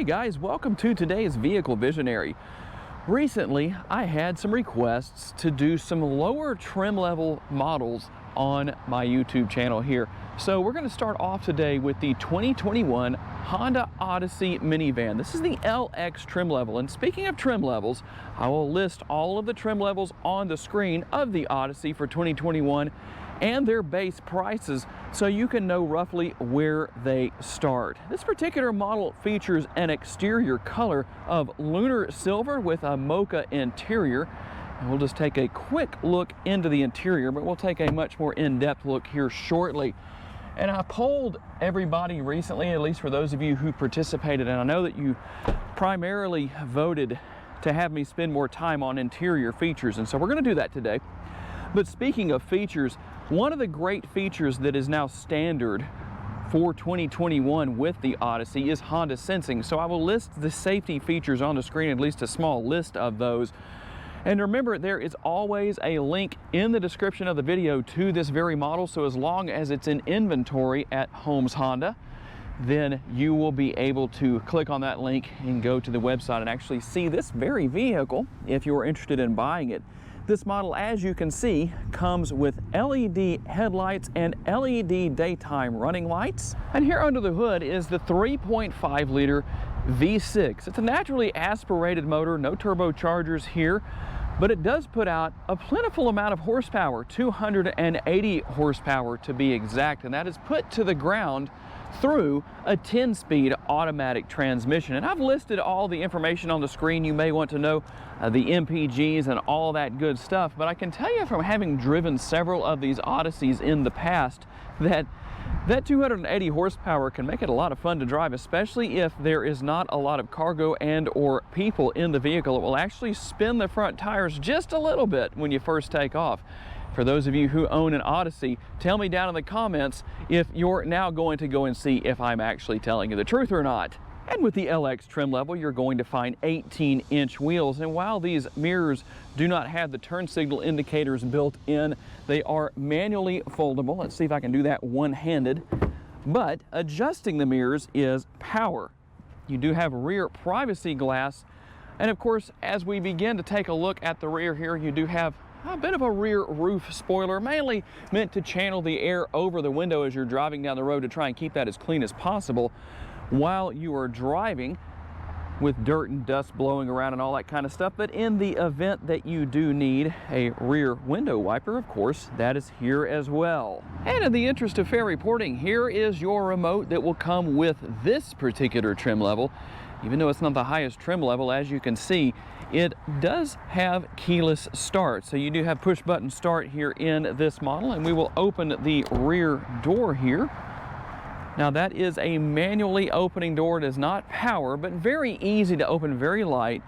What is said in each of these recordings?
Hey guys, welcome to today's Vehicle Visionary. Recently, I had some requests to do some lower trim level models on my YouTube channel here. So we're going to start off today with the 2021 Honda Odyssey minivan. This is the LX trim level, and speaking of trim levels, I will list all of the trim levels on the screen of the Odyssey for 2021 and their base prices so you can know roughly where they start. This particular model features an exterior color of lunar silver with a mocha interior. And we'll just take a quick look into the interior, but we'll take a much more in-depth look here shortly. And I polled everybody recently, at least for those of you who participated, and I know that you primarily voted to have me spend more time on interior features, and so we're going to do that today. But speaking of features, one of the great features that is now standard for 2021 with the Odyssey is Honda Sensing. So I will list the safety features on the screen, at least a small list of those. And remember, there is always a link in the description of the video to this very model. So as long as it's in inventory at Holmes Honda, then you will be able to click on that link and go to the website and actually see this very vehicle if you're interested in buying it. This model, as you can see, comes with LED headlights and LED daytime running lights. And here under the hood is the 3.5 liter V6. It's a naturally aspirated motor, no turbochargers here, but it does put out a plentiful amount of horsepower, 280 horsepower to be exact, and that is put to the ground through a 10-speed automatic transmission. And I've listed all the information on the screen. You may want to know the MPGs and all that good stuff, but I can tell you from having driven several of these Odysseys in the past that 280 horsepower can make it a lot of fun to drive, especially if there is not a lot of cargo and or people in the vehicle. It will actually spin the front tires just a little bit when you first take off. For those of you who own an Odyssey, tell me down in the comments if you're now going to go and see if I'm actually telling you the truth or not. And with the LX trim level, you're going to find 18-inch wheels. And while these mirrors do not have the turn signal indicators built in, they are manually foldable. Let's see if I can do that one-handed. But adjusting the mirrors is power. You do have rear privacy glass. And of course, as we begin to take a look at the rear here, you do have a bit of a rear roof spoiler, mainly meant to channel the air over the window as you're driving down the road to try and keep that as clean as possible while you are driving with dirt and dust blowing around and all that kind of stuff. But in the event that you do need a rear window wiper, of course, that is here as well. And in the interest of fair reporting, here is your remote that will come with this particular trim level. Even though it's not the highest trim level, as you can see, it does have keyless start. So you do have push button start here in this model, and we will open the rear door here. Now that is a manually opening door. It is not power, but very easy to open, very light.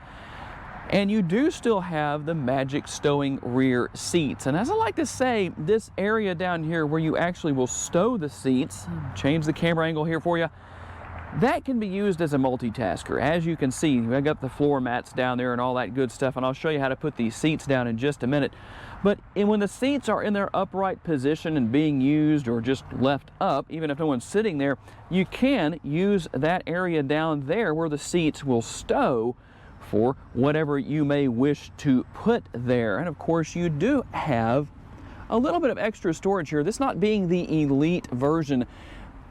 And you do still have the magic stowing rear seats. And as I like to say, this area down here where you actually will stow the seats, change the camera angle here for you, that can be used as a multitasker. As you can see, I've got the floor mats down there and all that good stuff, and I'll show you how to put these seats down in just a minute. But when the seats are in their upright position and being used or just left up, even if no one's sitting there, you can use that area down there where the seats will stow for whatever you may wish to put there. And of course, you do have a little bit of extra storage here. This not being the elite version,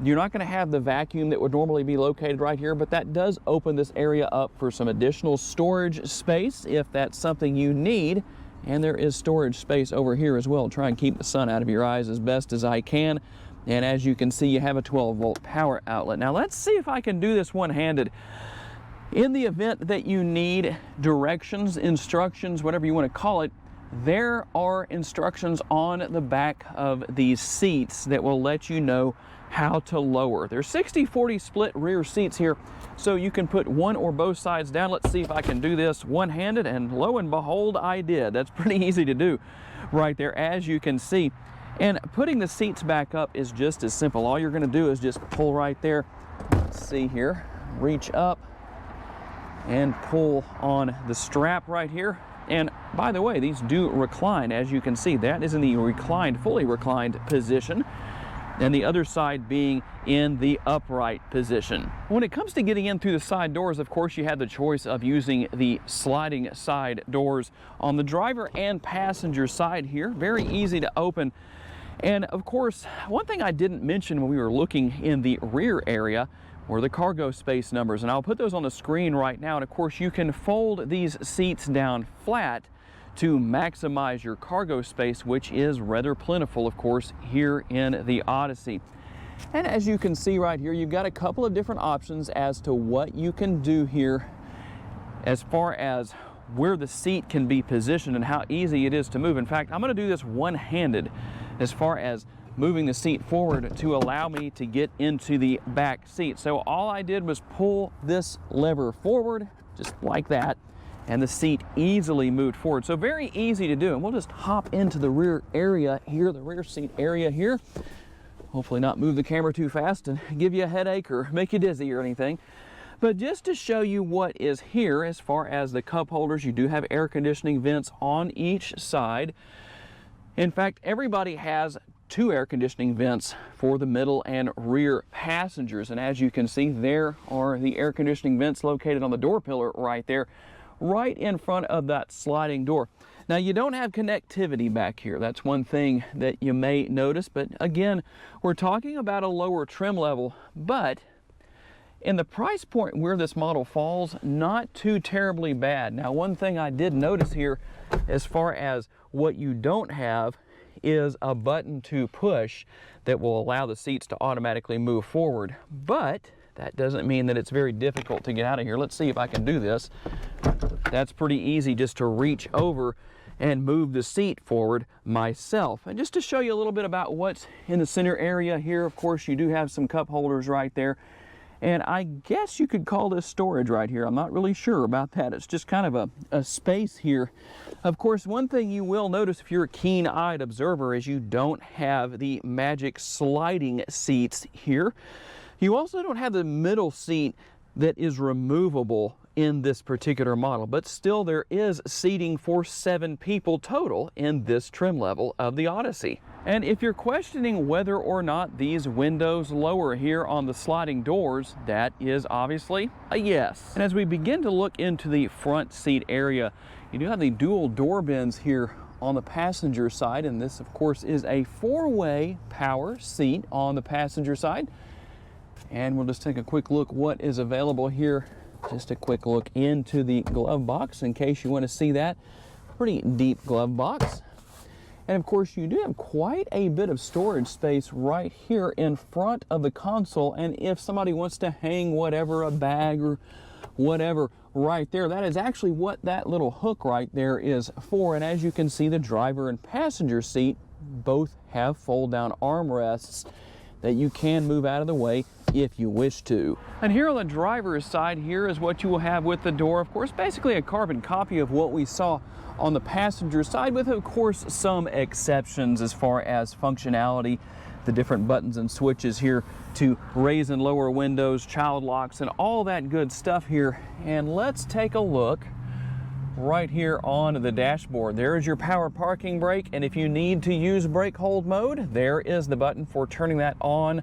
you're not going to have the vacuum that would normally be located right here, but that does open this area up for some additional storage space if that's something you need. And there is storage space over here as well. Try and keep the sun out of your eyes as best as I can. And as you can see, you have a 12-volt power outlet. Now let's see if I can do this one-handed. In the event that you need directions, instructions, whatever you want to call it, there are instructions on the back of these seats that will let you know how to lower. There's 60-40 split rear seats here, so you can put one or both sides down. Let's see if I can do this one-handed, and lo and behold, I did. That's pretty easy to do right there, as you can see. And putting the seats back up is just as simple. All you're going to do is just pull right there. Let's see here. Reach up and pull on the strap right here. And by the way, these do recline, as you can see. That is in the reclined, fully reclined position. and the other side being in the upright position. When it comes to getting in through the side doors, of course, you had the choice of using the sliding side doors on the driver and passenger side here. Very easy to open. And of course, one thing I didn't mention when we were looking in the rear area were the cargo space numbers, and I'll put those on the screen right now. And of course, you can fold these seats down flat to maximize your cargo space, which is rather plentiful, of course, here in the Odyssey. And as you can see right here, you've got a couple of different options as to what you can do here as far as where the seat can be positioned and how easy it is to move. In fact, I'm going to do this one-handed as far as moving the seat forward to allow me to get into the back seat. So all I did was pull this lever forward, just like that, and the seat easily moved forward. So very easy to do. And we'll just hop into the rear area here, the rear seat area here. Hopefully not move the camera too fast and give you a headache or make you dizzy or anything. But just to show you what is here as far as the cup holders, you do have air conditioning vents on each side. In fact, everybody has 2 air conditioning vents for the middle and rear passengers. And as you can see, there are the air conditioning vents located on the door pillar right there, right in front of that sliding door. Now, you don't have connectivity back here. That's one thing that you may notice, but again, we're talking about a lower trim level, but in the price point where this model falls, not too terribly bad. Now, one thing I did notice here as far as what you don't have is a button to push that will allow the seats to automatically move forward, but that doesn't mean that it's very difficult to get out of here. Let's see if I can do this. That's pretty easy, just to reach over and move the seat forward myself. And just to show you a little bit about what's in the center area here, of course, you do have some cup holders right there. And I guess you could call this storage right here. I'm not really sure about that. It's just kind of a space here. Of course, one thing you will notice if you're a keen-eyed observer is you don't have the magic sliding seats here. You also don't have the middle seat that is removable in this particular model, but still there is seating for 7 people total in this trim level of the Odyssey. And if you're questioning whether or not these windows lower here on the sliding doors, that is obviously a yes. And as we begin to look into the front seat area, you do have the dual door bins here on the passenger side, and this of course is a 4-way power seat on the passenger side. And we'll just take a quick look what is available here. Just a quick look into the glove box in case you want to see that. Pretty deep glove box. And of course, you do have quite a bit of storage space right here in front of the console. And if somebody wants to hang whatever, a bag or whatever right there, that is actually what that little hook right there is for. And as you can see, the driver and passenger seat both have fold-down armrests that you can move out of the way if you wish to. And here on the driver's side, here is what you will have with the door. Of course, basically a carbon copy of what we saw on the passenger side, with of course some exceptions as far as functionality, the different buttons and switches here to raise and lower windows, child locks, and all that good stuff here. And let's take a look right here on the dashboard. There is your power parking brake, and if you need to use brake hold mode, there is the button for turning that on.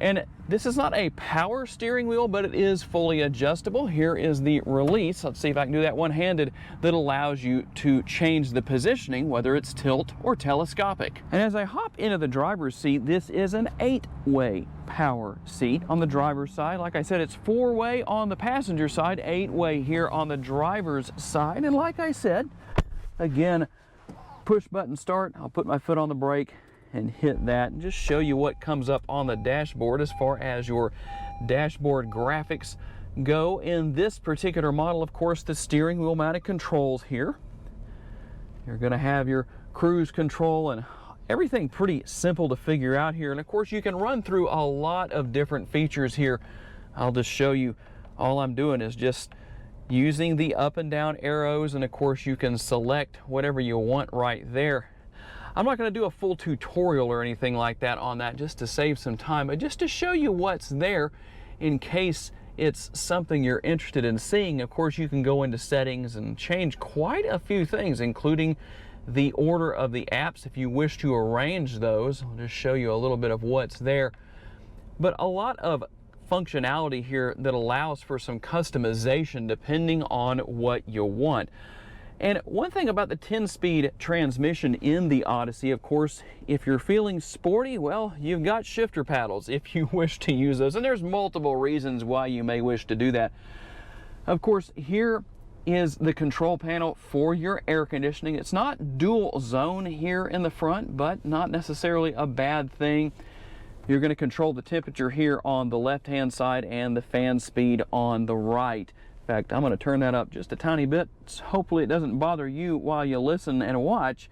And this is not a power steering wheel, but it is fully adjustable. Here is the release. Let's see if I can do that one-handed, that allows you to change the positioning, whether it's tilt or telescopic. And as I hop into the driver's seat, this is an 8-way power seat on the driver's side. Like I said, it's 4-way on the passenger side, 8-way here on the driver's side. And like I said, again, push button start. I'll put my foot on the brake and hit that and just show you what comes up on the dashboard as far as your dashboard graphics go. In this particular model, of course, the steering wheel mounted controls here. You're going to have your cruise control and everything pretty simple to figure out here. And of course, you can run through a lot of different features here. I'll just show you. All I'm doing is just using the up and down arrows, and of course you can select whatever you want right there. I'm not going to do a full tutorial or anything like that on that, just to save some time, but just to show you what's there in case it's something you're interested in seeing. Of course, you can go into settings and change quite a few things, including the order of the apps if you wish to arrange those. I'll just show you a little bit of what's there. But a lot of functionality here that allows for some customization depending on what you want. And one thing about the 10-speed transmission in the Odyssey, of course, if you're feeling sporty, well, you've got shifter paddles if you wish to use those. And there's multiple reasons why you may wish to do that. Of course, here is the control panel for your air conditioning. It's not dual zone here in the front, but not necessarily a bad thing. You're going to control the temperature here on the left-hand side and the fan speed on the right. In fact, I'm going to turn that up just a tiny bit. Hopefully it doesn't bother you while you listen and watch,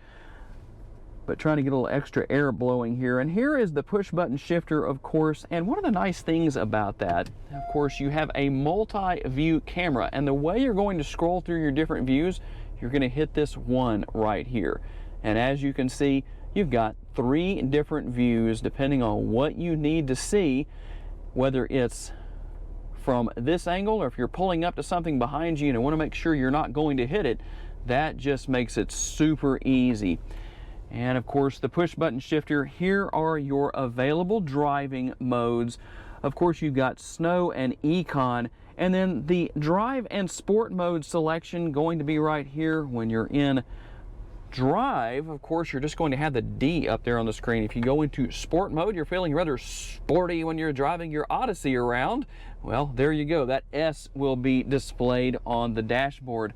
but trying to get a little extra air blowing here. And here is the push button shifter, of course, and one of the nice things about that, of course, you have a multi-view camera, and the way you're going to scroll through your different views, you're going to hit this one right here. And as you can see, you've got 3 different views depending on what you need to see, whether it's from this angle or if you're pulling up to something behind you and you want to make sure you're not going to hit it. That just makes it super easy. And of course, the push button shifter, here are your available driving modes. Of course, you've got snow and econ, and then the drive and sport mode selection going to be right here. When you're in drive, of course, you're just going to have the D up there on the screen. If you go into sport mode, you're feeling rather sporty when you're driving your Odyssey around, well, there you go. That S will be displayed on the dashboard.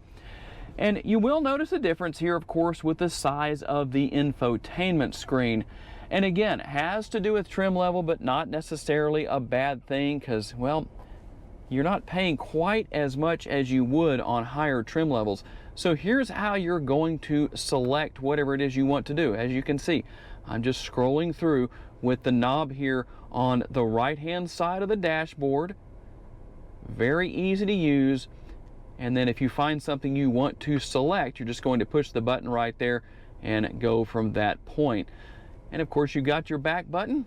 And you will notice a difference here, of course, with the size of the infotainment screen. And again, it has to do with trim level, but not necessarily a bad thing, because, well, you're not paying quite as much as you would on higher trim levels. So here's how you're going to select whatever it is you want to do. As you can see, I'm just scrolling through with the knob here on the right-hand side of the dashboard. Very easy to use. And then if you find something you want to select, you're just going to push the button right there and go from that point. And of course, you've got your back button.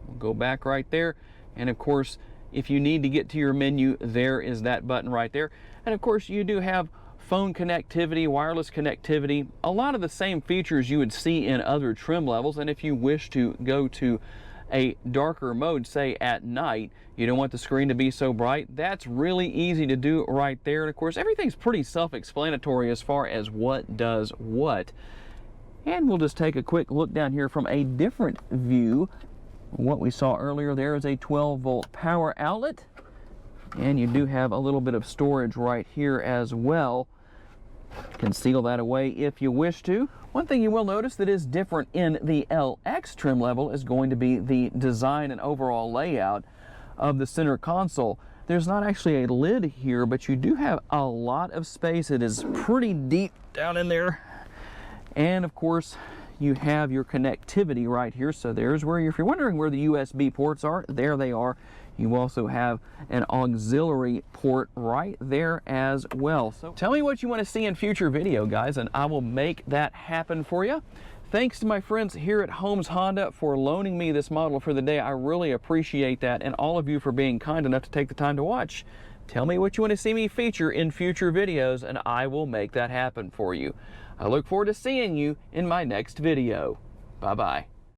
We'll go back right there. And of course, if you need to get to your menu, there is that button right there. And of course, you do have phone connectivity, wireless connectivity, a lot of the same features you would see in other trim levels. And if you wish to go to a darker mode, say at night, you don't want the screen to be so bright, that's really easy to do right there. And of course, everything's pretty self-explanatory as far as what does what. And we'll just take a quick look down here from a different view. What we saw earlier there is a 12-volt power outlet, and you do have a little bit of storage right here as well. You can seal that away if you wish to. One thing you will notice that is different in the LX trim level is going to be the design and overall layout of the center console. There's not actually a lid here, but you do have a lot of space. It is pretty deep down in there. And of course, you have your connectivity right here. So there's where, if you're wondering where the USB ports are, there they are. You also have an auxiliary port right there as well. So tell me what you want to see in future video, guys, and I will make that happen for you. Thanks to my friends here at Holmes Honda for loaning me this model for the day. I really appreciate that, and all of you for being kind enough to take the time to watch. Tell me what you want to see me feature in future videos, and I will make that happen for you. I look forward to seeing you in my next video. Bye-bye.